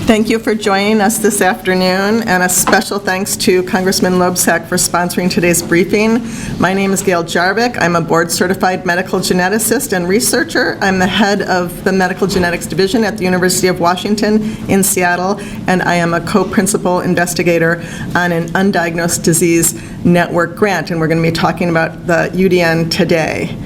Thank you for joining us this afternoon, and a special thanks to Congressman Loebsack for sponsoring today's briefing. My name is Gail Jarvik. I'm a board-certified medical geneticist and researcher. I'm the head of the Medical Genetics Division at the University of Washington in Seattle, and I am a co-principal investigator on an Undiagnosed Disease Network grant, and we're going to be talking about the UDN today.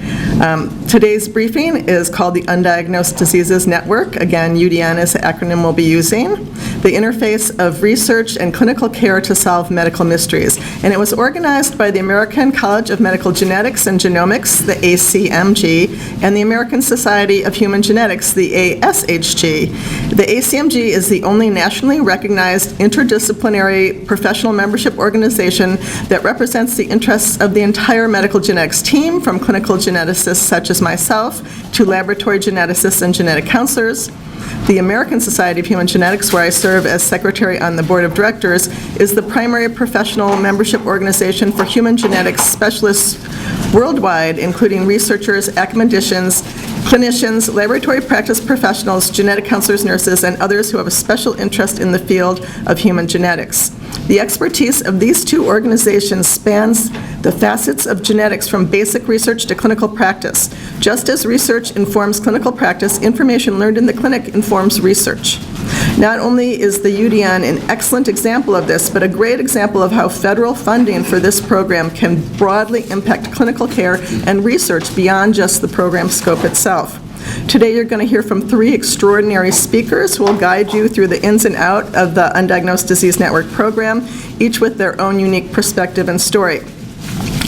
Today's briefing is called the Undiagnosed Diseases Network. Again, UDN is the acronym we'll be using. The interface of research and clinical care to solve medical mysteries. And it was organized by the American College of Medical Genetics and Genomics, the ACMG, and the American Society of Human Genetics, the ASHG. The ACMG is the only nationally recognized interdisciplinary professional membership organization that represents the interests of the entire medical genetics team, from clinical geneticists such as myself to laboratory geneticists and genetic counselors. The American Society of Human Genetics, where I serve as secretary on the board of directors, is the primary professional membership organization for human genetics specialists worldwide, including researchers, academicians, clinicians, laboratory practice professionals, genetic counselors, nurses, and others who have a special interest in the field of human genetics. The expertise of these two organizations spans the facets of genetics, from basic research to clinical practice. Just as research informs clinical practice, information learned in the clinic informs research. Not only is the UDN an excellent example of this, but a great example of how federal funding for this program can broadly impact clinical care and research beyond just the program scope itself. Today you're going to hear from three extraordinary speakers who will guide you through the ins and out of the Undiagnosed Disease Network program, each with their own unique perspective and story.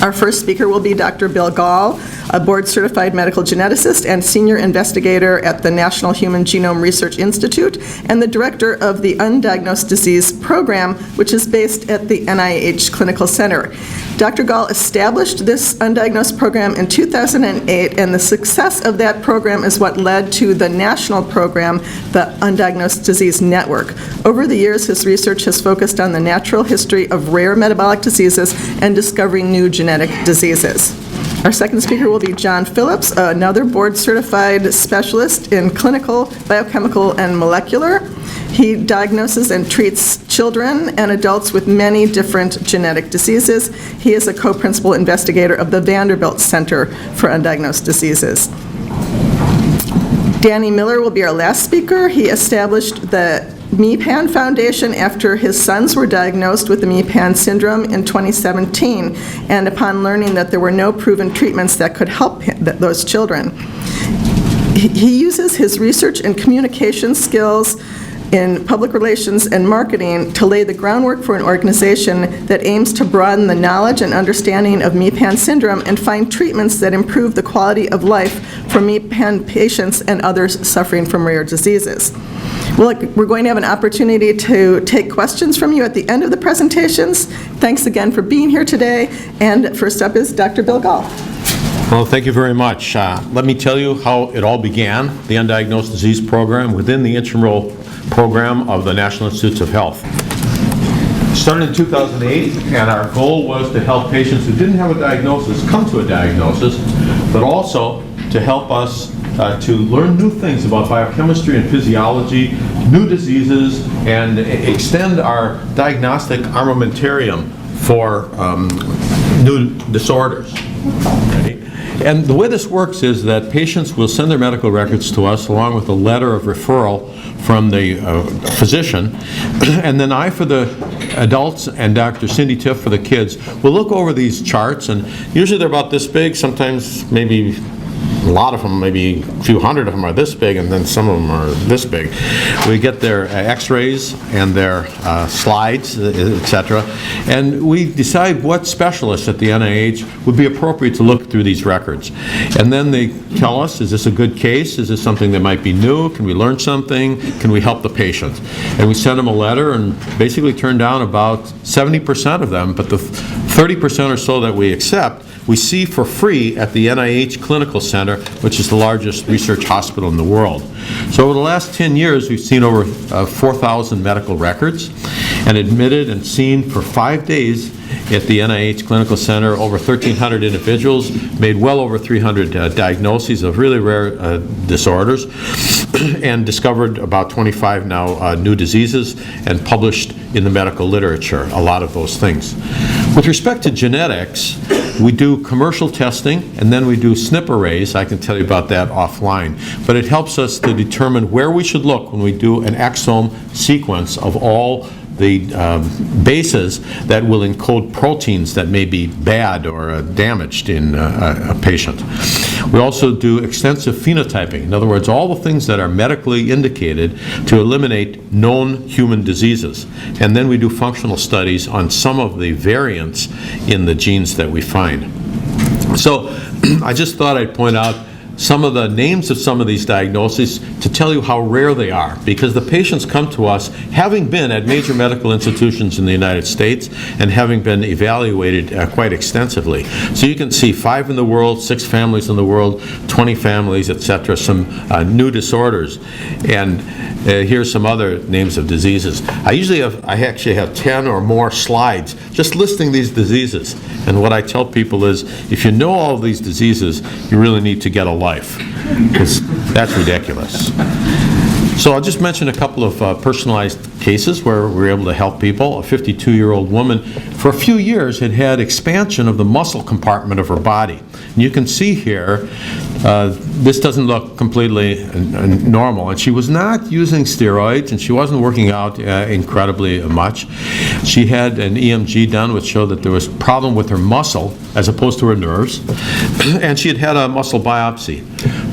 Our first speaker will be Dr. Bill Gall, a board-certified medical geneticist and senior investigator at the National Human Genome Research Institute and the director of the Undiagnosed Disease Program, which is based at the NIH Clinical Center. Dr. Gall established this undiagnosed program in 2008, and the success of that program is what led to the national program, the Undiagnosed Disease Network. Over the years, his research has focused on the natural history of rare metabolic diseases and discovering new genetic diseases. Our second speaker will be John Phillips, another board-certified specialist in clinical, biochemical, and molecular. He diagnoses and treats children and adults with many different genetic diseases. He is a co-principal investigator of the Vanderbilt Center for Undiagnosed Diseases. Danny Miller will be our last speaker. He established the MEPAN Foundation after his sons were diagnosed with the MEPAN syndrome in 2017, and upon learning that there were no proven treatments that could help those children. He uses his research and communication skills in public relations and marketing to lay the groundwork for an organization that aims to broaden the knowledge and understanding of MEPAN syndrome and find treatments that improve the quality of life for MEPAN patients and others suffering from rare diseases. We're going to have an opportunity to take questions from you at the end of the presentations. Thanks again for being here today. And first up is Dr. Bill Gall. Well, thank you very much. Let me tell you how it all began, the Undiagnosed Disease Program, within the intramural program of the National Institutes of Health. It started in 2008, and our goal was to help patients who didn't have a diagnosis come to a diagnosis, but also to help us to learn new things about biochemistry and physiology, new diseases, and extend our diagnostic armamentarium for new disorders. Okay? And the way this works is that patients will send their medical records to us along with a letter of referral from the physician, and then I, for the adults, and Dr. Cindy Tiff for the kids, will look over these charts, and usually they're about this big, sometimes maybe a lot of them, maybe a few hundred of them are this big, and then some of them are this big. We get their x-rays and their slides, etc., and we decide what specialists at the NIH would be appropriate to look through these records. And then they tell us, is this a good case? Is this something that might be new? Can we learn something? Can we help the patient? And we send them a letter and basically turn down about 70% of them, but the 30% or so that we accept, we see for free at the NIH Clinical Center, which is the largest research hospital in the world. So over the last 10 years, we've seen over 4,000 medical records, and admitted and seen for 5 days at the NIH Clinical Center over 1,300 individuals, made well over 300 diagnoses of really rare disorders, and discovered about 25 now new diseases, and published in the medical literature a lot of those things. With respect to genetics, we do commercial testing, and then we do SNP arrays. I can tell you about that offline. But it helps us to determine where we should look when we do an exome sequence of all the bases that will encode proteins that may be bad or damaged in a patient. We also do extensive phenotyping. In other words, all the things that are medically indicated to eliminate known human diseases. And then we do functional studies on some of the variants in the genes that we find. So I just thought I'd point out some of the names of some of these diagnoses to tell you how rare they are, because the patients come to us having been at major medical institutions in the United States and having been evaluated quite extensively. So you can see 5 in the world, 6 families in the world, 20 families, etc., some new disorders. And here's some other names of diseases. I actually have 10 or more slides just listing these diseases. And what I tell people is, if you know all of these diseases, you really need to get a life, because that's ridiculous. So I'll just mention a couple of personalized cases where we were able to help people. A 52-year-old woman, for a few years, had had expansion of the muscle compartment of her body. And you can see here, this doesn't look completely normal. And she was not using steroids, and she wasn't working out incredibly much. She had an EMG done, which showed that there was a problem with her muscle as opposed to her nerves. And she had had a muscle biopsy.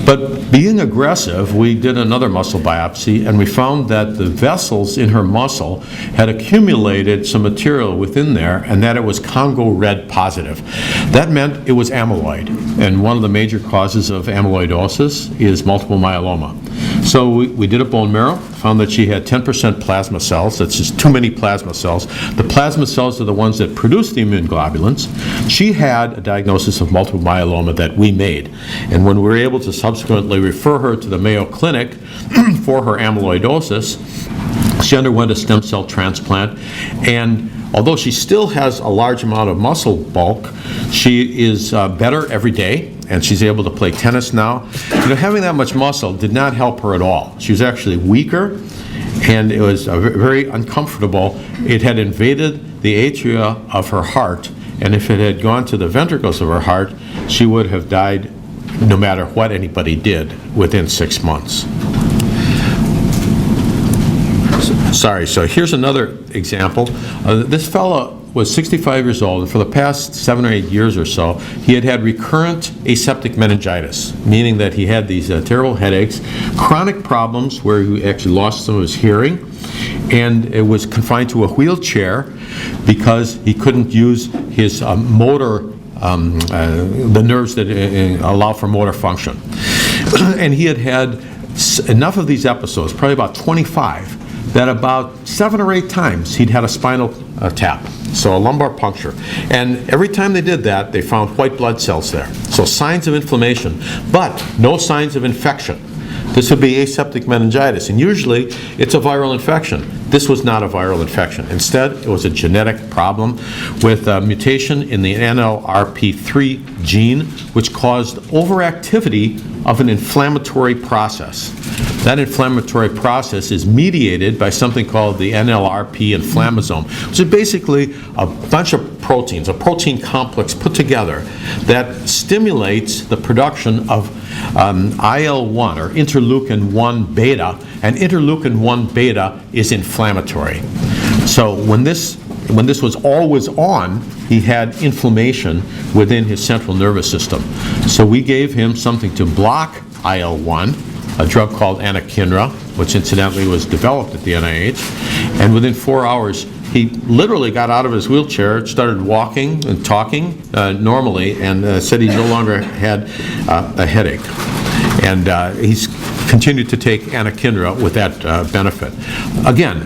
But being aggressive, we did another muscle biopsy, and we found that the vessels in her muscle had accumulated some material within there, and that it was Congo red positive. That meant it was amyloid, and one of the major causes of amyloidosis is multiple myeloma. So we did a bone marrow, found that she had 10% plasma cells. That's just too many plasma cells. The plasma cells are the ones that produce the immune globulins. She had a diagnosis of multiple myeloma that we made. And when we were able to subsequently refer her to the Mayo Clinic for her amyloidosis, she underwent a stem cell transplant, and although she still has a large amount of muscle bulk, she is better every day, and she's able to play tennis now. You know, having that much muscle did not help her at all. She was actually weaker, and it was very uncomfortable. It had invaded the atria of her heart, and if it had gone to the ventricles of her heart, she would have died no matter what anybody did within 6 months. Sorry, so here's another example. This fellow was 65 years old, and for the past 7 or 8 years or so, he had had recurrent aseptic meningitis, meaning that he had these terrible headaches, chronic problems where he actually lost some of his hearing, and it was confined to a wheelchair because he couldn't use his motor, the nerves that allow for motor function. And he had had enough of these episodes, probably about 25, that about 7 or 8 times he'd had a spinal tap, so a lumbar puncture. And every time they did that, they found white blood cells there. So signs of inflammation, but no signs of infection. This would be aseptic meningitis, and usually it's a viral infection. This was not a viral infection. Instead, it was a genetic problem with a mutation in the NLRP3 gene, which caused overactivity of an inflammatory process. That inflammatory process is mediated by something called the NLRP inflammasome, which is basically a bunch of proteins, a protein complex put together that stimulates the production of IL-1, or interleukin-1 beta, and interleukin-1 beta is inflammatory. So when this was always on, he had inflammation within his central nervous system. So we gave him something to block IL-1, a drug called anakinra, which incidentally was developed at the NIH, and within 4 hours he literally got out of his wheelchair, started walking and talking normally, and said he no longer had a headache. And he's continue to take anakinra with that benefit. Again,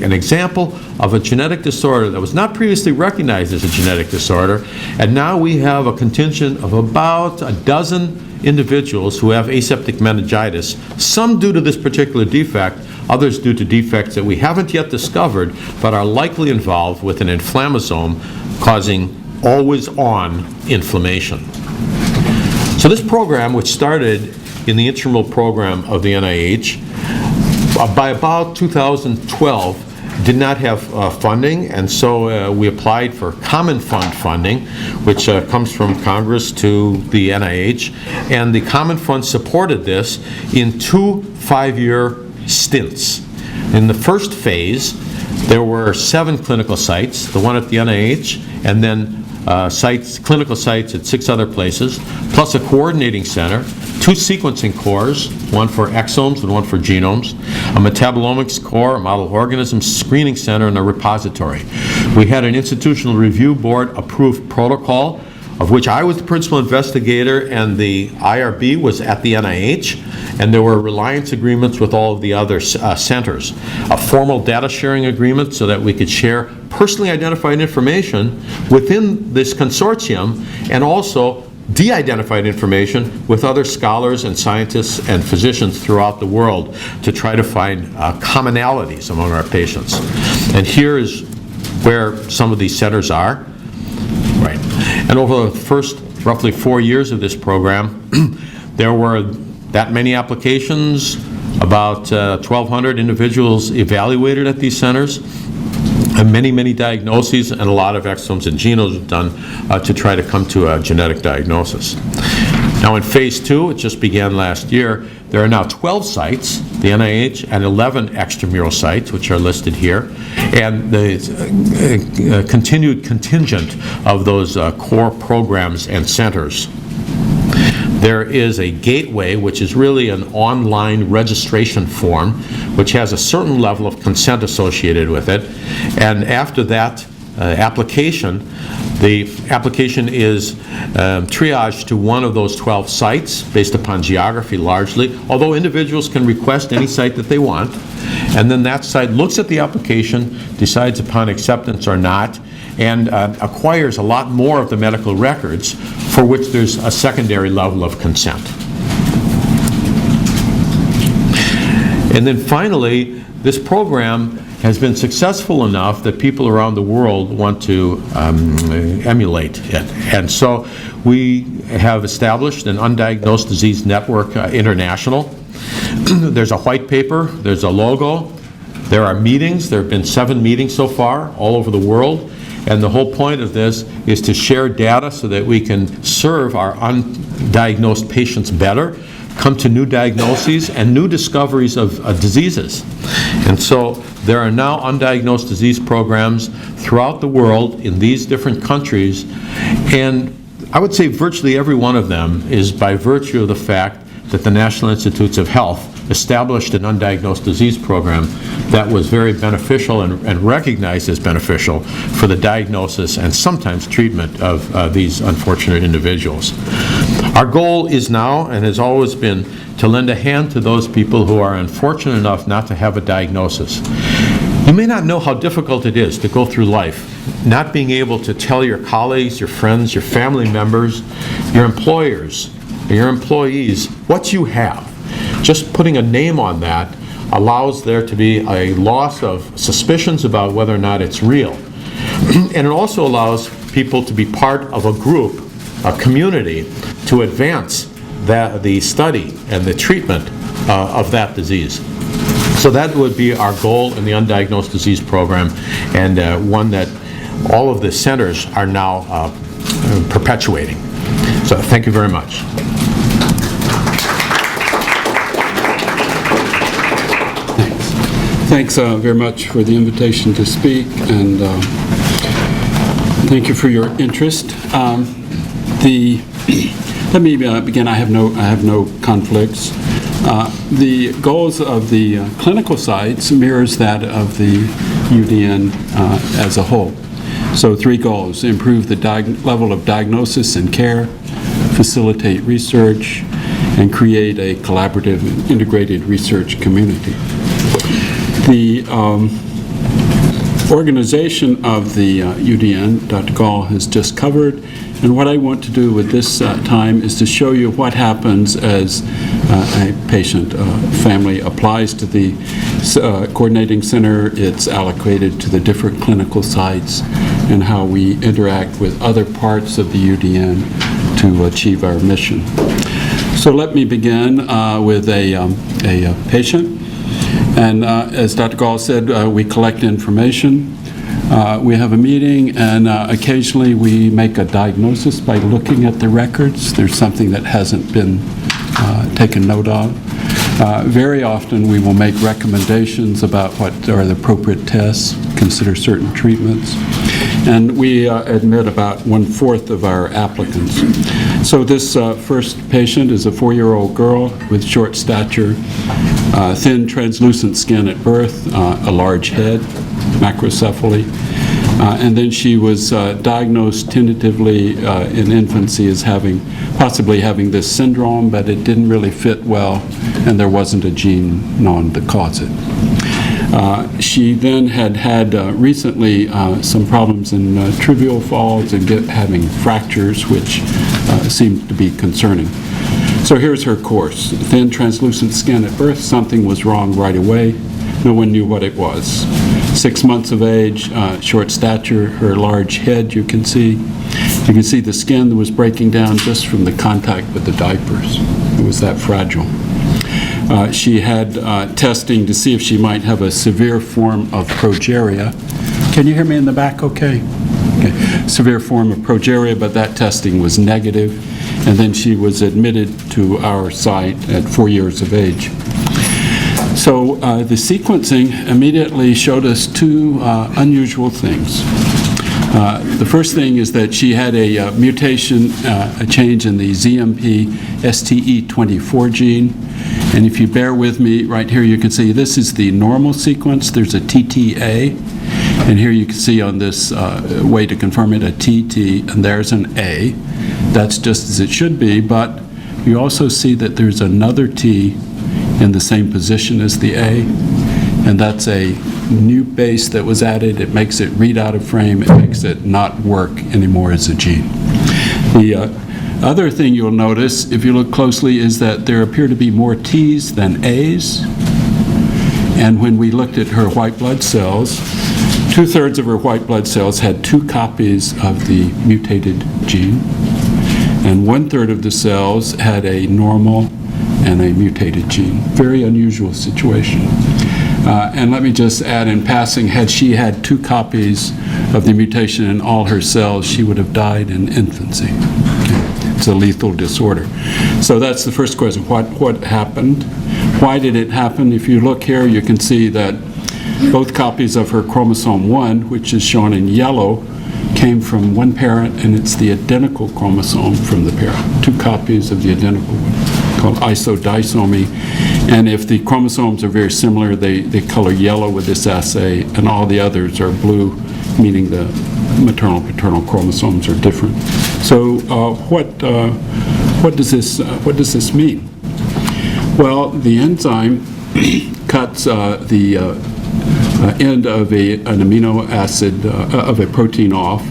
an example of a genetic disorder that was not previously recognized as a genetic disorder, and now we have a contingent of about a dozen individuals who have aseptic meningitis, some due to this particular defect, others due to defects that we haven't yet discovered, but are likely involved with an inflammasome causing always-on inflammation. So this program, which started in the intramural program of the NIH, by about 2012, did not have funding, and so we applied for Common Fund funding, which comes from Congress to the NIH, and the Common Fund supported this in 2 5-year stints. In the first phase, there were 7 clinical sites, the one at the NIH, and then clinical sites at 6 other places, plus a coordinating center, 2 sequencing cores, one for exomes and one for genomes, a metabolomics core, a model organism screening center, and a repository. We had an institutional review board approved protocol, of which I was the principal investigator and the IRB was at the NIH, and there were reliance agreements with all of the other centers. A formal data sharing agreement so that we could share personally identified information within this consortium, and also de-identified information with other scholars and scientists and physicians throughout the world to try to find commonalities among our patients. And here is where some of these centers are. Right. And over the first roughly 4 years of this program, there were that many applications, about 1,200 individuals evaluated at these centers, and many, many diagnoses, and a lot of exomes and genomes done to try to come to a genetic diagnosis. Now in phase 2, it just began last year, there are now 12 sites, the NIH, and 11 extramural sites, which are listed here, and the continued contingent of those core programs and centers. There is a gateway, which is really an online registration form, which has a certain level of consent associated with it, and after that application, the application is triaged to one of those 12 sites based upon geography largely, although individuals can request any site that they want, and then that site looks at the application, decides upon acceptance or not, and acquires a lot more of the medical records for which there's a secondary level of consent. And then finally, this program has been successful enough that people around the world want to emulate it. And so we have established an Undiagnosed Disease Network International. There's a white paper, there's a logo, there are meetings, there have been 7 meetings so far all over the world, and the whole point of this is to share data so that we can serve our undiagnosed patients better, come to new diagnoses and new discoveries of diseases. And so there are now undiagnosed disease programs throughout the world in these different countries, and I would say virtually every one of them is by virtue of the fact that the National Institutes of Health established an undiagnosed disease program that was very beneficial and recognized as beneficial for the diagnosis and sometimes treatment of these unfortunate individuals. Our goal is now, and has always been, to lend a hand to those people who are unfortunate enough not to have a diagnosis. You may not know how difficult it is to go through life, not being able to tell your colleagues, your friends, your family members, your employers, your employees what you have. Just putting a name on that allows there to be a loss of suspicions about whether or not it's real. And it also allows people to be part of a group, a community, to advance the study and the treatment of that disease. So that would be our goal in the Undiagnosed Disease Program, and one that all of the centers are now perpetuating. So thank you very much. Thanks very much for the invitation to speak, and thank you for your interest. Let me begin. I have no conflicts. The goals of the clinical sites mirrors that of the UDN as a whole. So 3 goals: improve the level of diagnosis and care, facilitate research, and create a collaborative and integrated research community. The organization of the UDN, Dr. Gall has just covered, and what I want to do with this time is to show you what happens as a patient family applies to the coordinating center. It's allocated to the different clinical sites, and how we interact with other parts of the UDN to achieve our mission. So let me begin with a patient. And as Dr. Gall said, we collect information. We have a meeting, and occasionally we make a diagnosis by looking at the records. There's something that hasn't been taken note of. Very often we will make recommendations about what are the appropriate tests, consider certain treatments, and we admit about 1/4 of our applicants. So this first patient is a 4-year-old girl with short stature, thin translucent skin at birth, a large head, macrocephaly, and then she was diagnosed tentatively in infancy as possibly having this syndrome, but it didn't really fit well, and there wasn't a gene known to cause it. She then had recently some problems in trivial falls and having fractures, which seemed to be concerning. So here's her course. Thin, translucent skin at birth. Something was wrong right away. No one knew what it was. 6 months of age, short stature, her large head, you can see. You can see the skin that was breaking down just from the contact with the diapers. It was that fragile. She had testing to see if she might have a severe form of progeria. Can you hear me in the back okay? Okay. Severe form of progeria, but that testing was negative. And then she was admitted to our site at 4 years of age. So the sequencing immediately showed us two unusual things. The first thing is that she had a mutation, a change in the ZMP STE24 gene. And if you bear with me, right here you can see this is the normal sequence. There's a TTA. And here you can see on this way to confirm it, a TT, and there's an A. That's just as it should be, but you also see that there's another T in the same position as the A, and that's a new base that was added. It makes it read out of frame. It makes it not work anymore as a gene. The other thing you'll notice, if you look closely, is that there appear to be more T's than A's, and when we looked at her white blood cells, 2/3 of her white blood cells had 2 copies of the mutated gene, and 1/3 of the cells had a normal and a mutated gene. Very unusual situation. And let me just add in passing, had she had 2 copies of the mutation in all her cells, she would have died in infancy. Okay. It's a lethal disorder. So that's the first question. What happened? Why did it happen? If you look here, you can see that both copies of her chromosome 1, which is shown in yellow, came from one parent, and it's the identical chromosome from the parent. 2 copies of the identical one, called isodisomy. And if the chromosomes are very similar, they color yellow with this assay, and all the others are blue, meaning the maternal-paternal chromosomes are different. So what does this mean? Well, the enzyme cuts the end of an amino acid of a protein off,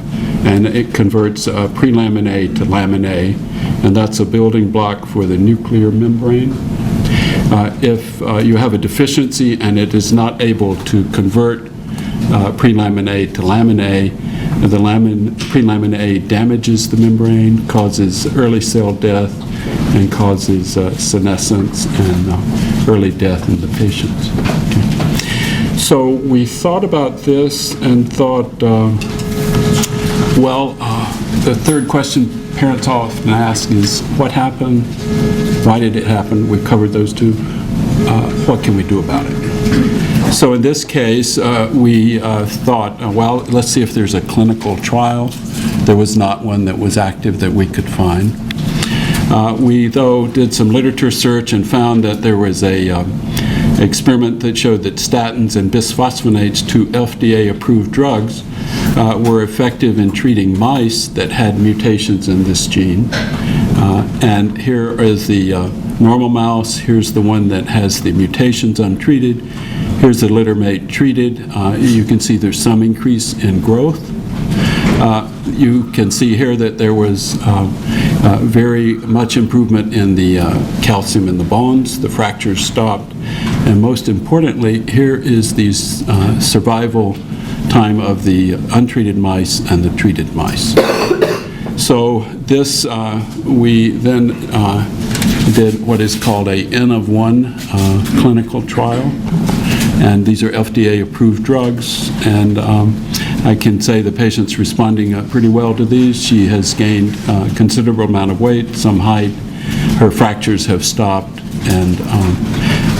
and it converts pre-lamin A to lamin A, and that's a building block for the nuclear membrane. If you have a deficiency and it is not able to convert pre-lamin A to lamin A, the pre-lamin A damages the membrane, causes early cell death, and causes senescence and early death in the patients. Okay. So we thought about this and thought, the third question parents often ask is, what happened? Why did it happen? We've covered those two. What can we do about it? So in this case, we thought, let's see if there's a clinical trial. There was not one that was active that we could find. We, though, did some literature search and found that there was a experiment that showed that statins and bisphosphonates, 2 FDA-approved drugs, were effective in treating mice that had mutations in this gene. And here is the normal mouse. Here's the one that has the mutations untreated. Here's the littermate treated. You can see there's some increase in growth. You can see here that there was very much improvement in the calcium in the bones. The fractures stopped. And most importantly, here is the survival time of the untreated mice and the treated mice. So this, we then did what is called a N of 1 clinical trial. And these are FDA-approved drugs. And I can say the patient's responding pretty well to these. She has gained a considerable amount of weight, some height. Her fractures have stopped, and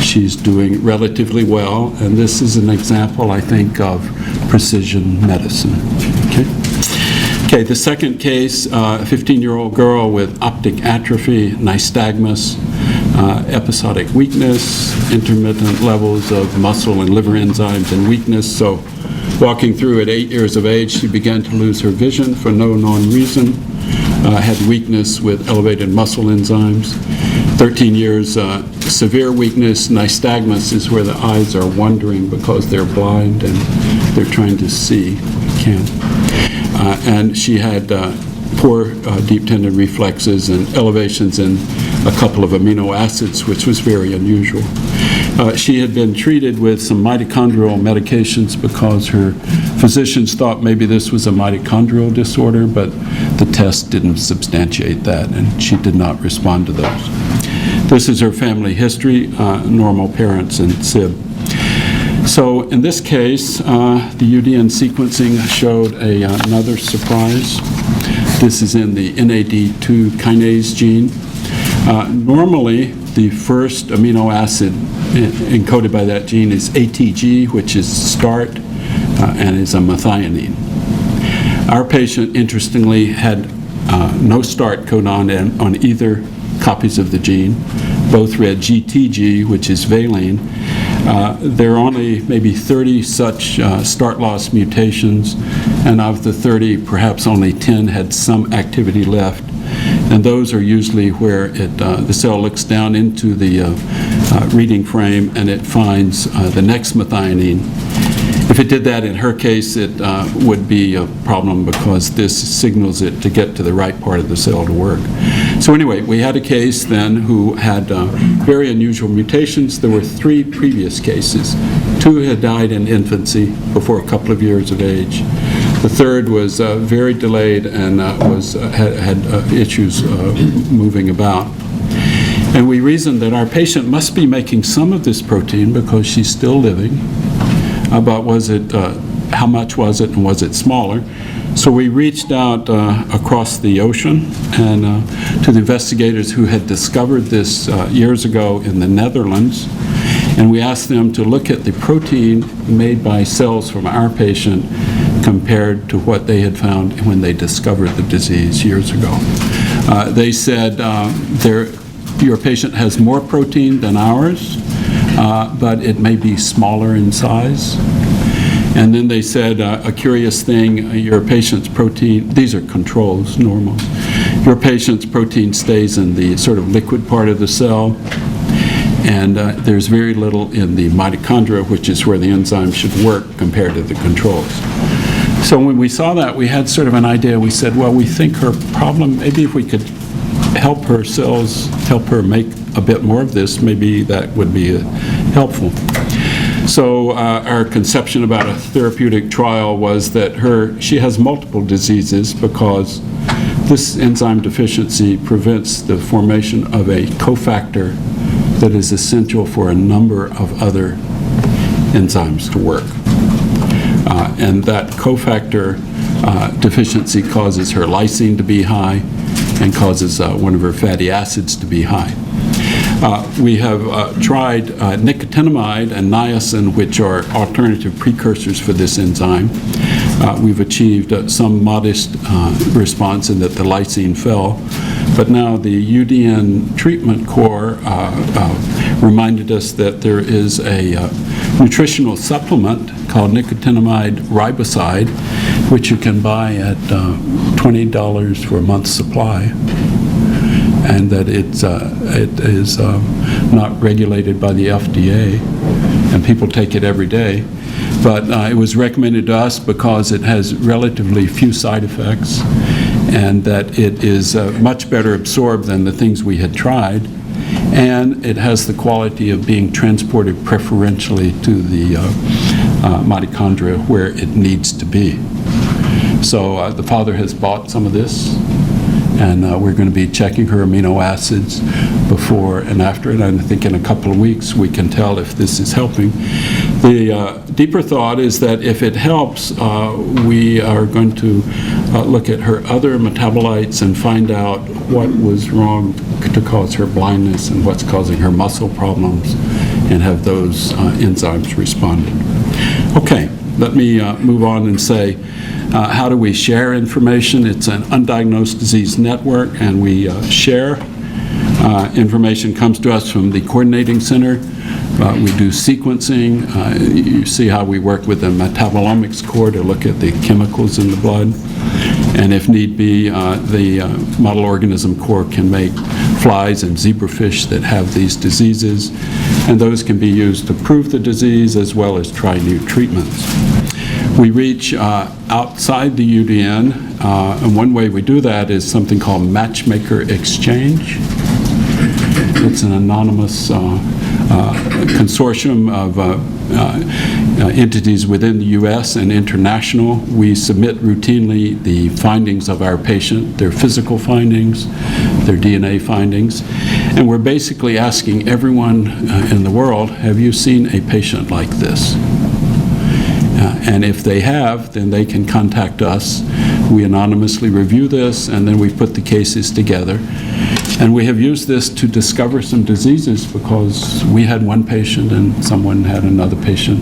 she's doing relatively well. And this is an example, I think, of precision medicine. Okay, the second case, a 15-year-old girl with optic atrophy, nystagmus, episodic weakness, intermittent levels of muscle and liver enzymes and weakness. So walking through at 8 years of age, she began to lose her vision for no known reason, had weakness with elevated muscle enzymes. 13 years, severe weakness. Nystagmus is where the eyes are wandering because they're blind and they're trying to see. And she had poor deep tendon reflexes and elevations in a couple of amino acids, which was very unusual. She had been treated with some mitochondrial medications because her physicians thought maybe this was a mitochondrial disorder, but the test didn't substantiate that, and she did not respond to those. This is her family history, normal parents and SIB. So in this case, the UDN sequencing showed another surprise. This is in the NAD2 kinase gene. Normally, the first amino acid encoded by that gene is ATG, which is start and is a methionine. Our patient, interestingly, had no start codon on either copies of the gene. Both read GTG, which is valine. There are only maybe 30 such start loss mutations, and of the 30, perhaps only 10 had some activity left. And those are usually where the cell looks down into the reading frame and it finds the next methionine. If it did that in her case, it would be a problem because this signals it to get to the right part of the cell to work. So anyway, we had a case then who had very unusual mutations. There were 3 previous cases. 2 had died in infancy before a couple of years of age. The third was very delayed and had issues moving about. And we reasoned that our patient must be making some of this protein because she's still living. But was it, how much was it, and was it smaller? So we reached out across the ocean and to the investigators who had discovered this years ago in the Netherlands. And we asked them to look at the protein made by cells from our patient compared to what they had found when they discovered the disease years ago. They said, your patient has more protein than ours, but it may be smaller in size. And then they said, a curious thing, your patient's protein, these are controls, normals. Your patient's protein stays in the sort of liquid part of the cell, and there's very little in the mitochondria, which is where the enzyme should work compared to the controls. So when we saw that, we had sort of an idea. We said, well, we think her problem, maybe if we could help her cells, help her make a bit more of this, maybe that would be helpful. So our conception about a therapeutic trial was that she has multiple diseases because this enzyme deficiency prevents the formation of a cofactor that is essential for a number of other enzymes to work. And that cofactor deficiency causes her lysine to be high and causes one of her fatty acids to be high. We have tried nicotinamide and niacin, which are alternative precursors for this enzyme. We've achieved some modest response in that the lysine fell, but now the UDN treatment core reminded us that there is a nutritional supplement called nicotinamide riboside which you can buy at $20 for a month's supply, and that it is not regulated by the FDA, and people take it every day. But it was recommended to us because it has relatively few side effects, and that it is much better absorbed than the things we had tried, and it has the quality of being transported preferentially to the mitochondria where it needs to be. So the father has bought some of this, and we're going to be checking her amino acids before and after it. And I think in a couple of weeks we can tell if this is helping. The deeper thought is that if it helps, we are going to look at her other metabolites and find out what was wrong to cause her blindness and what's causing her muscle problems, and have those enzymes responded. Okay, let me move on and say, how do we share information? It's an undiagnosed disease network, and we share. Information comes to us from the coordinating center. We do sequencing. You see how we work with the metabolomics core to look at the chemicals in the blood. And if need be, the model organism core can make flies and zebrafish that have these diseases, and those can be used to prove the disease as well as try new treatments. We reach outside the UDN, and one way we do that is something called Matchmaker Exchange. It's an anonymous consortium of entities within the U.S. and international. We submit routinely the findings of our patient, their physical findings, their DNA findings, and we're basically asking everyone in the world, have you seen a patient like this? And if they have, then they can contact us. We anonymously review this, and then we put the cases together. And we have used this to discover some diseases because we had one patient and someone had another patient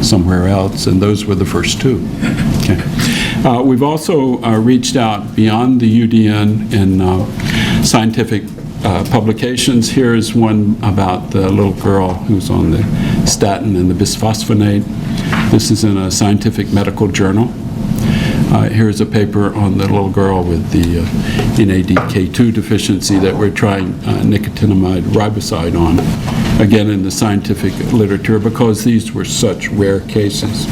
somewhere else, and those were the first two. Okay. We've also reached out beyond the UDN in scientific publications. Here's one about the little girl who's on the statin and the bisphosphonate. This is in a scientific medical journal. Here's a paper on the little girl with the NADK2 deficiency that we're trying nicotinamide riboside on, again in the scientific literature, because these were such rare cases.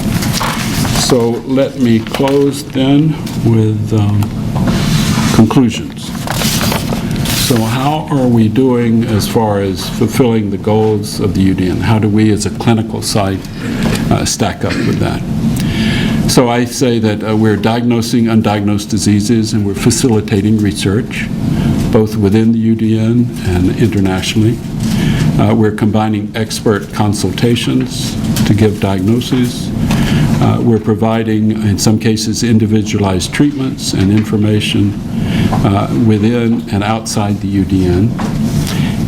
So let me close then with conclusions. So how are we doing as far as fulfilling the goals of the UDN? How do we as a clinical site stack up with that? So I say that we're diagnosing undiagnosed diseases, and we're facilitating research, both within the UDN and internationally. We're combining expert consultations to give diagnoses. We're providing, in some cases, individualized treatments and information within and outside the UDN,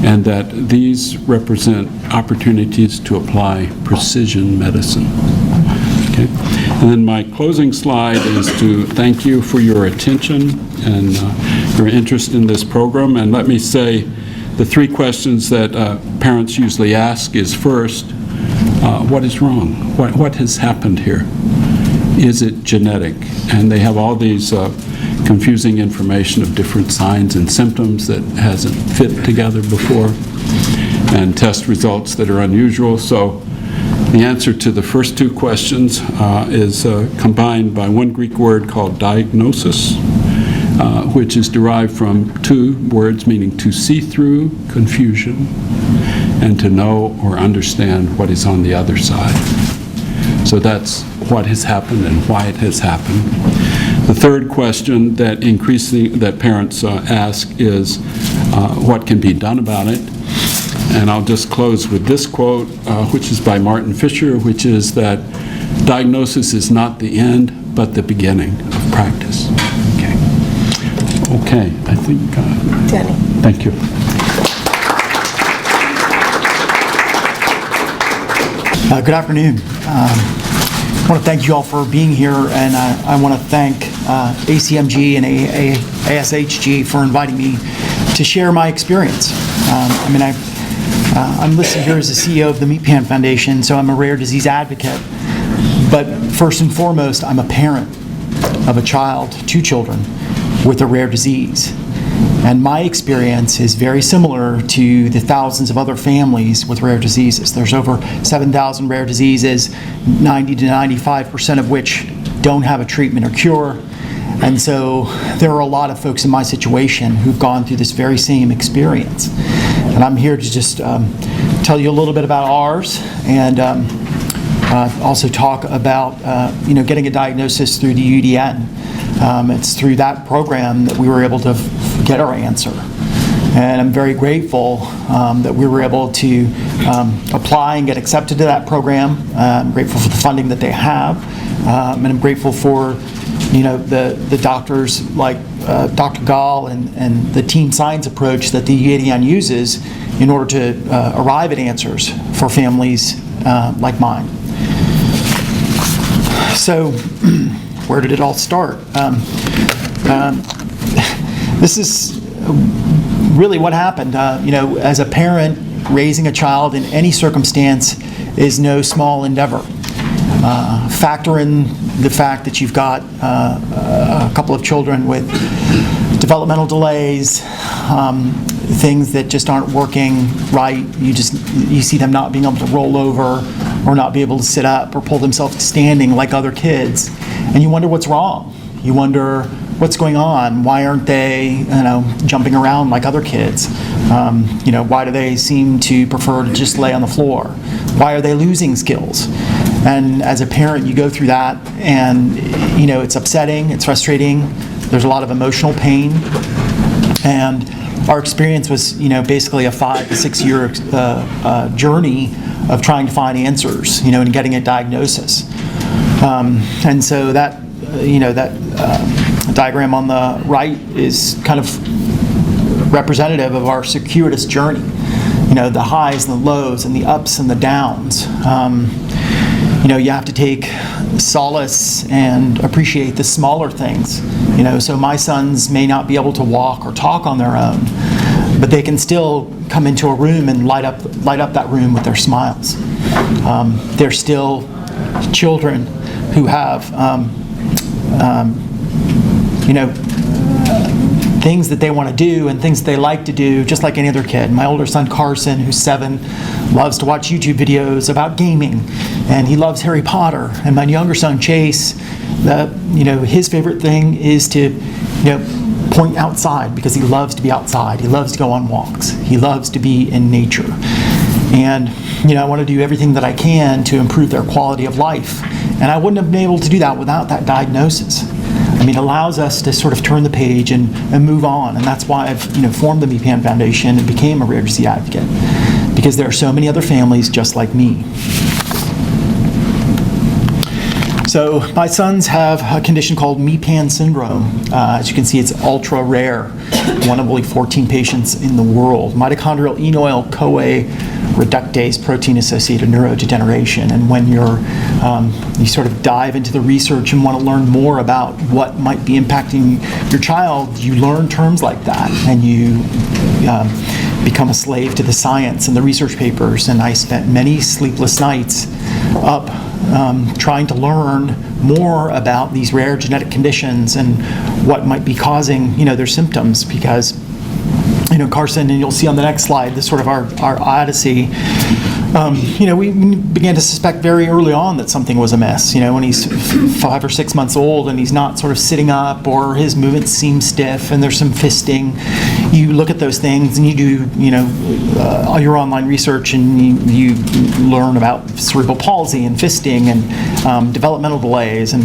and that these represent opportunities to apply precision medicine. Okay. And then my closing slide is to thank you for your attention and your interest in this program. And let me say the three questions that parents usually ask is first, what is wrong? What has happened here? Is it genetic? And they have all these confusing information of different signs and symptoms that hasn't fit together before, and test results that are unusual. So the answer to the first two questions is combined by one Greek word called diagnosis, which is derived from two words meaning to see through confusion and to know or understand what is on the other side. So that's what has happened and why it has happened. The third question that parents ask is what can be done about it? And I'll just close with this quote, which is by Martin Fisher, which is that diagnosis is not the end, but the beginning of practice. Okay, I think... Danny. Thank you. Good afternoon. I want to thank you all for being here, and I want to thank ACMG and ASHG for inviting me to share my experience. I'm listed here as the CEO of the MEPAN Foundation, so I'm a rare disease advocate. But first and foremost, I'm a parent of a child, 2 children, with a rare disease. And my experience is very similar to the thousands of other families with rare diseases. There's over 7,000 rare diseases, 90 to 95% of which don't have a treatment or cure. And so there are a lot of folks in my situation who've gone through this very same experience. And I'm here to just tell you a little bit about ours, and also talk about getting a diagnosis through the UDN. It's through that program that we were able to get our answer. And I'm very grateful that we were able to apply and get accepted to that program. I'm grateful for the funding that they have. And I'm grateful for the doctors like Dr. Gall and the team science approach that the UDN uses in order to arrive at answers for families like mine. So, where did it all start? This is really what happened. As a parent, raising a child in any circumstance is no small endeavor. Factor in the fact that you've got a couple of children with developmental delays, things that just aren't working right. You see them not being able to roll over or not be able to sit up or pull themselves to standing like other kids, and you wonder what's wrong. You wonder what's going on. Why aren't they, jumping around like other kids? Why do they seem to prefer to just lay on the floor? Why are they losing skills? And as a parent, you go through that, and it's upsetting, it's frustrating. There's a lot of emotional pain, and our experience was, basically a 5 to 6 year journey of trying to find answers, and getting a diagnosis. And so that diagram on the right is kind of representative of our circuitous journey. The highs and the lows and the ups and the downs. You have to take solace and appreciate the smaller things. So my sons may not be able to walk or talk on their own, but they can still come into a room and light up that room with their smiles. They're still children who have things that they want to do and things that they like to do, just like any other kid. My older son Carson, who's 7, loves to watch YouTube videos about gaming, and he loves Harry Potter. And my younger son Chase, his favorite thing is to point outside, because he loves to be outside. He loves to go on walks. He loves to be in nature. And I want to do everything that I can to improve their quality of life. And I wouldn't have been able to do that without that diagnosis. It allows us to sort of turn the page and move on. And that's why I've formed the MEPAN Foundation and became a rare disease advocate, because there are so many other families just like me. So my sons have a condition called MEPAN syndrome. As you can see, it's ultra rare. One of only 14 patients in the world. Mitochondrial enoyl-CoA reductase protein-associated neurodegeneration. And when you sort of dive into the research and want to learn more about what might be impacting your child, you learn terms like that, and you become a slave to the science and the research papers. And I spent many sleepless nights up trying to learn more about these rare genetic conditions and what might be causing their symptoms, because Carson, and you'll see on the next slide, this sort of our odyssey. We began to suspect very early on that something was amiss. When he's 5 or 6 months old and he's not sort of sitting up, or his movements seem stiff and there's some fisting, you look at those things and you do, all your online research, and you learn about cerebral palsy and fisting and developmental delays. And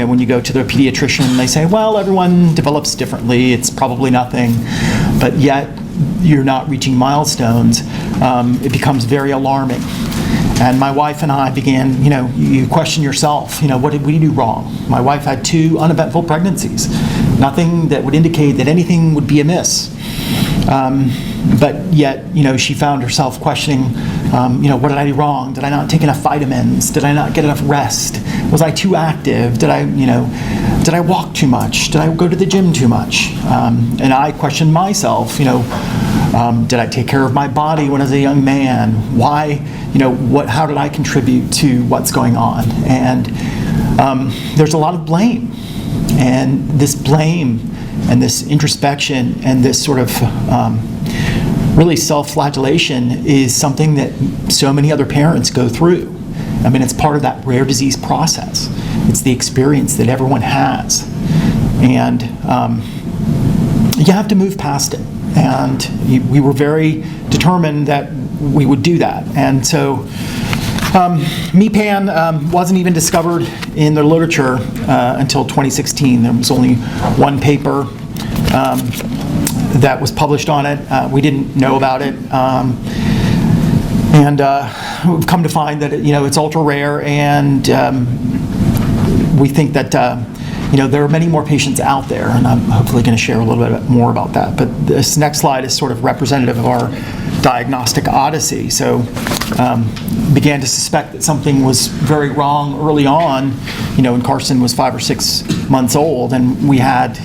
when you go to the pediatrician, they say, well, everyone develops differently. It's probably nothing, but yet you're not reaching milestones. It becomes very alarming. And my wife and I began, you question yourself, what did we do wrong? My wife had 2 uneventful pregnancies, nothing that would indicate that anything would be amiss. But yet, she found herself questioning, what did I do wrong? Did I not take enough vitamins? Did I not get enough rest? Was I too active? Did I walk too much? Did I go to the gym too much? And I questioned myself, did I take care of my body when I was a young man? Why, how did I contribute to what's going on? And there's a lot of blame. And this blame and this introspection and this sort of really self-flagellation is something that so many other parents go through. I mean, it's part of that rare disease process. It's the experience that everyone has. And you have to move past it. And we were very determined that we would do that. And so MEPAN wasn't even discovered in the literature until 2016. There was only one paper that was published on it. We didn't know about it. And we've come to find that it's ultra rare, and we think that there are many more patients out there, and I'm hopefully going to share a little bit more about that. But this next slide is sort of representative of our Diagnostic Odyssey. So began to suspect that something was very wrong early on, when Carson was 5 or 6 months old, and we had,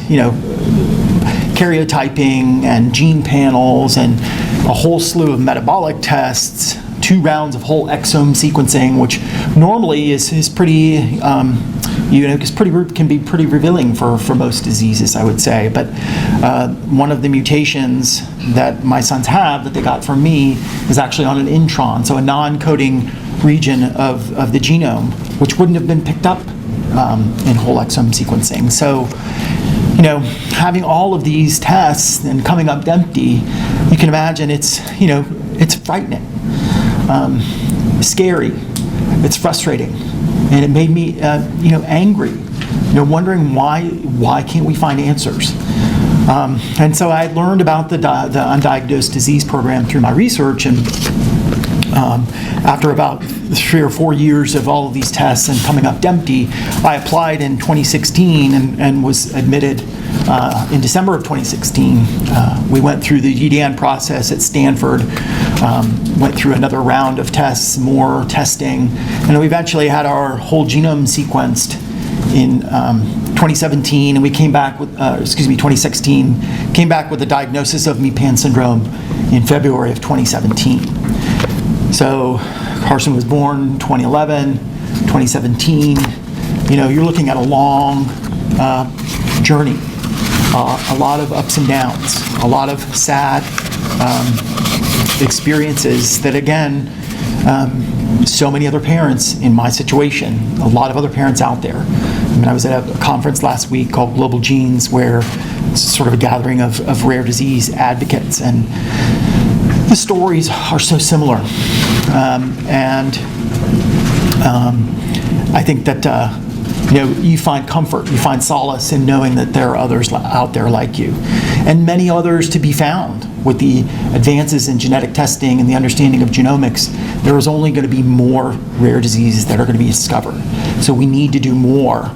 karyotyping and gene panels and a whole slew of metabolic tests, 2 rounds of whole exome sequencing, which normally is pretty, can be pretty revealing for most diseases, I would say. But one of the mutations that my sons have that they got from me is actually on an intron, so a non-coding region of the genome, which wouldn't have been picked up in whole exome sequencing. So, having all of these tests and coming up empty, you can imagine it's frightening, scary, it's frustrating, and it made me, angry, wondering why can't we find answers? And so I learned about the Undiagnosed Disease Program through my research, and after about 3 or 4 years of all of these tests and coming up empty, I applied in 2016 and was admitted in December of 2016. We went through the UDN process at Stanford, went through another round of tests, more testing, and we eventually had our whole genome sequenced in 2017, and we came back with, 2016, came back with a diagnosis of MEPAN syndrome in February of 2017. So Carson was born 2011, 2017. You're looking at a long journey, a lot of ups and downs, a lot of sad experiences that, again, so many other parents in my situation, a lot of other parents out there. I was at a conference last week called Global Genes, where it's sort of a gathering of rare disease advocates, and the stories are so similar. I think that you find comfort, you find solace in knowing that there are others out there like you, and many others to be found. With the advances in genetic testing and the understanding of genomics, there is only going to be more rare diseases that are going to be discovered. So we need to do more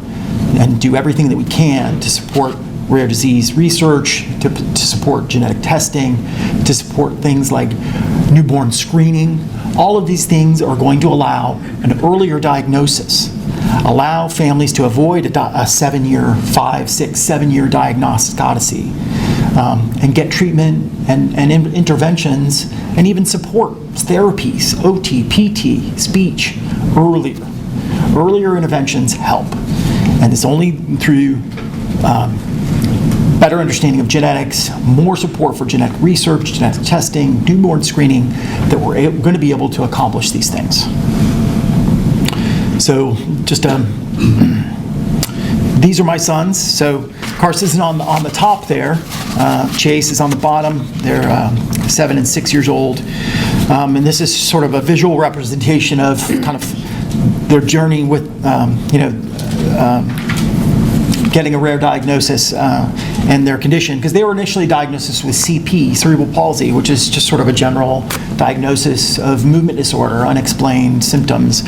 and do everything that we can to support rare disease research, to support genetic testing, to support things like newborn screening. All of these things are going to allow an earlier diagnosis, allow families to avoid a 7-year, 5, 6, 7-year diagnostic odyssey, and get treatment and interventions and even support, therapies, OT, PT, speech, earlier. Earlier interventions help. And it's only through better understanding of genetics, more support for genetic research, genetic testing, newborn screening, that we're going to be able to accomplish these things. So just these are my sons. So Carson's on the top there. Chase is on the bottom. They're 7 and 6 years old. And this is sort of a visual representation of kind of their journey with, getting a rare diagnosis and their condition, because they were initially diagnosed with CP, cerebral palsy, which is just sort of a general diagnosis of movement disorder, unexplained symptoms.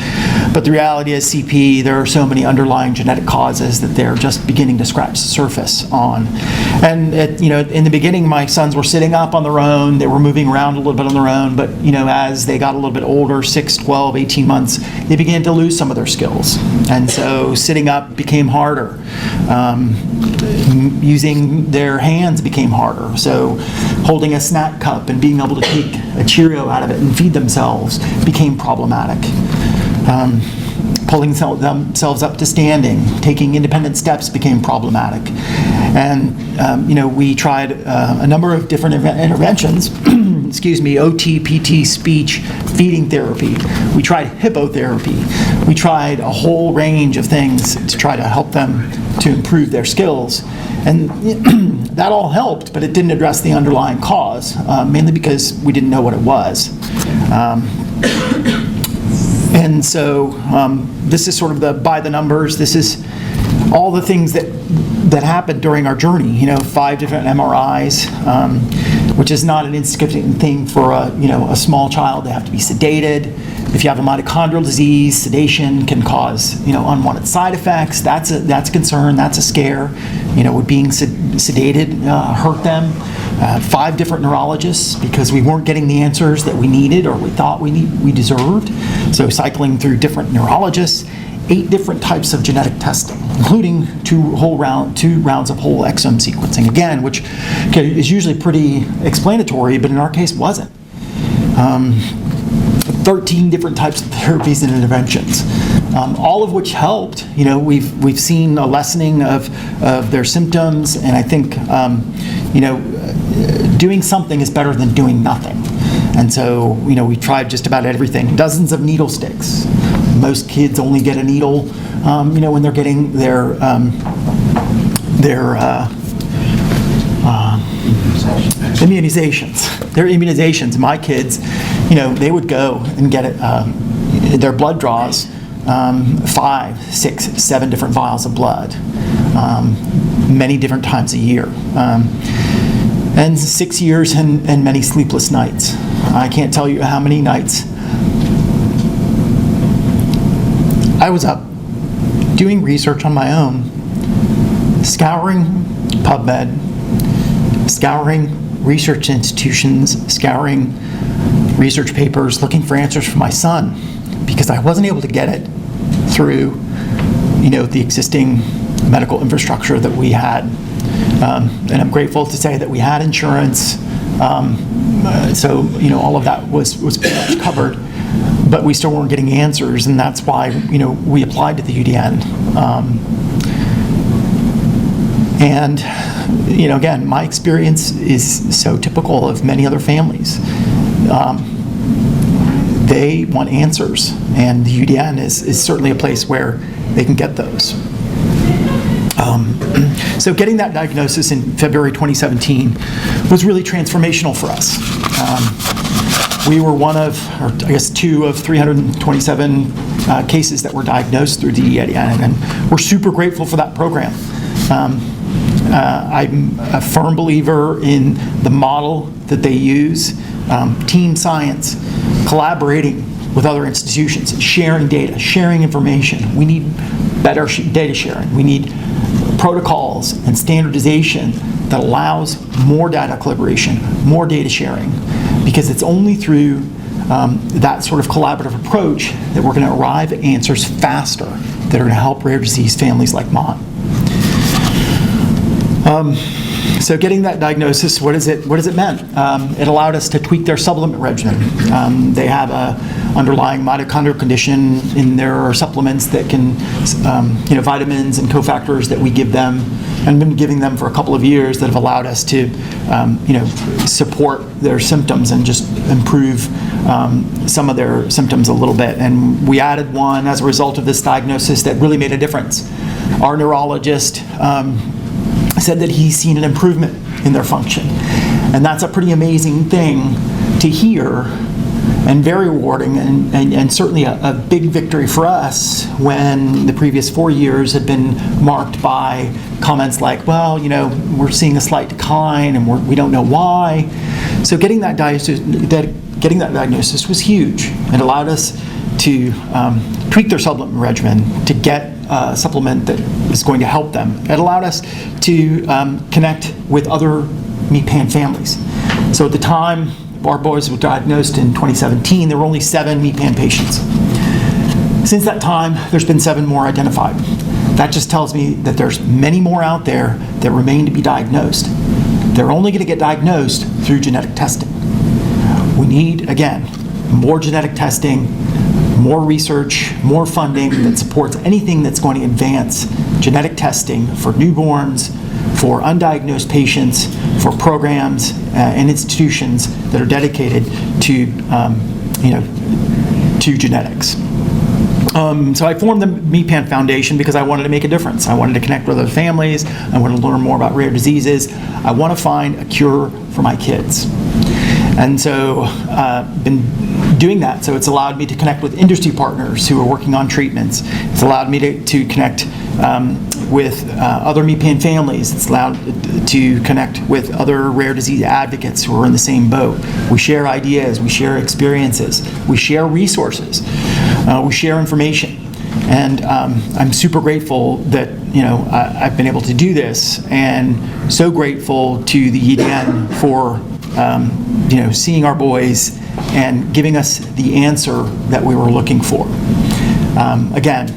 But the reality is CP, there are so many underlying genetic causes that they're just beginning to scratch the surface on. And in the beginning, my sons were sitting up on their own, they were moving around a little bit on their own, but as they got a little bit older, 6, 12, 18 months, they began to lose some of their skills. And so sitting up became harder. Using their hands became harder. So holding a snack cup and being able to take a Cheerio out of it and feed themselves became problematic. pulling themselves up to standing, taking independent steps became problematic. And, we tried a number of different interventions, excuse me, OT, PT, speech, feeding therapy. We tried hippotherapy. We tried a whole range of things to try to help them to improve their skills. And that all helped, but it didn't address the underlying cause, mainly because we didn't know what it was. And so this is sort of the by the numbers. This is all the things that happened during our journey. 5 different MRIs, which is not an insignificant thing for a small child. They have to be sedated. If you have a mitochondrial disease, sedation can cause unwanted side effects. That's a concern. That's a scare. Would being sedated hurt them? 5 different neurologists because we weren't getting the answers that we needed or we thought we deserved. So cycling through different neurologists. 8 different types of genetic testing, including 2 rounds of whole exome sequencing, again, which is usually pretty explanatory, but in our case wasn't. 13 different types of therapies and interventions, all of which helped. We've seen a lessening of their symptoms, and I think doing something is better than doing nothing. And so we tried just about everything. Dozens of needle sticks. Most kids only get a needle, when they're getting their immunizations. Their immunizations. My kids, they would go and get it, their blood draws, 5, 6, 7 different vials of blood, many different times a year. And 6 years and many sleepless nights. I can't tell you how many nights I was up doing research on my own, scouring PubMed, scouring research institutions, scouring research papers, looking for answers for my son, because I wasn't able to get it through, the existing medical infrastructure that we had. And I'm grateful to say that we had insurance, so all of that was pretty much covered. But we still weren't getting answers, and that's why we applied to the UDN. And again, my experience is so typical of many other families. They want answers, and the UDN is certainly a place where they can get those. So getting that diagnosis in February 2017 was really transformational for us. We were one of, or I guess 2 of 327 cases that were diagnosed through DEIDN, and we're super grateful for that program. I'm a firm believer in the model that they use, team science, collaborating with other institutions, sharing data, sharing information. We need better data sharing. We need protocols and standardization that allows more data collaboration, more data sharing, because it's only through that sort of collaborative approach that we're going to arrive at answers faster that are going to help rare disease families like mine. So getting that diagnosis, what has it meant? It allowed us to tweak their supplement regimen. They have a underlying mitochondrial condition in their supplements that can, vitamins and cofactors that we give them, and been giving them for a couple of years, that have allowed us to, support their symptoms and just improve some of their symptoms a little bit. And we added one as a result of this diagnosis that really made a difference. Our neurologist said that he's seen an improvement in their function. And that's a pretty amazing thing to hear, and very rewarding, and certainly a big victory for us when the previous 4 years had been marked by comments like, well, we're seeing a slight decline and we don't know why. So getting that diagnosis was huge. It allowed us to tweak their supplement regimen to get a supplement that is going to help them. It allowed us to connect with other MEPAN families. So at the time our boys were diagnosed in 2017, there were only 7 MEPAN patients. Since that time, there's been 7 more identified. That just tells me that there's many more out there that remain to be diagnosed. They're only going to get diagnosed through genetic testing. We need, again, more genetic testing, more research, more funding that supports anything that's going to advance genetic testing for newborns, for undiagnosed patients, for programs and institutions that are dedicated to, to genetics. So I formed the MEPAN Foundation because I wanted to make a difference. I wanted to connect with other families. I wanted to learn more about rare diseases. I want to find a cure for my kids. And so I've been doing that. So it's allowed me to connect with industry partners who are working on treatments. It's allowed me to connect with other MEPAN families. It's allowed to connect with other rare disease advocates who are in the same boat. We share ideas, we share experiences, we share resources, we share information. And I'm super grateful that I've been able to do this, and so grateful to the EDN for seeing our boys and giving us the answer that we were looking for. Again,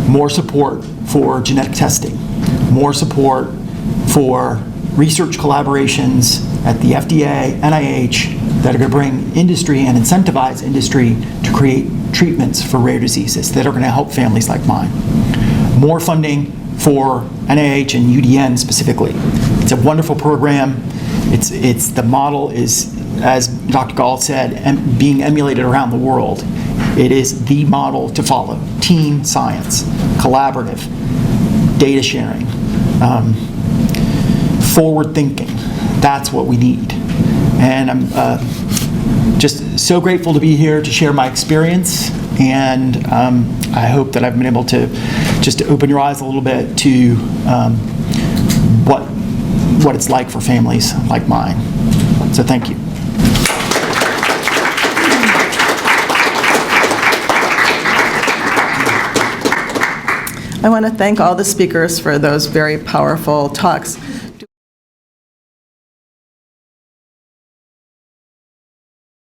more support for genetic testing, more support for research collaborations at the FDA, NIH, that are going to bring industry and incentivize industry to create treatments for rare diseases that are going to help families like mine. More funding for NIH and UDN specifically. It's a wonderful program. It's the model is, as Dr. Gall said, being emulated around the world. It is the model to follow. Team science, collaborative, data sharing, forward thinking. That's what we need. And I'm just so grateful to be here to share my experience. And I hope that I've been able to just open your eyes a little bit to what it's like for families like mine. So thank you. I want to thank all the speakers for those very powerful talks.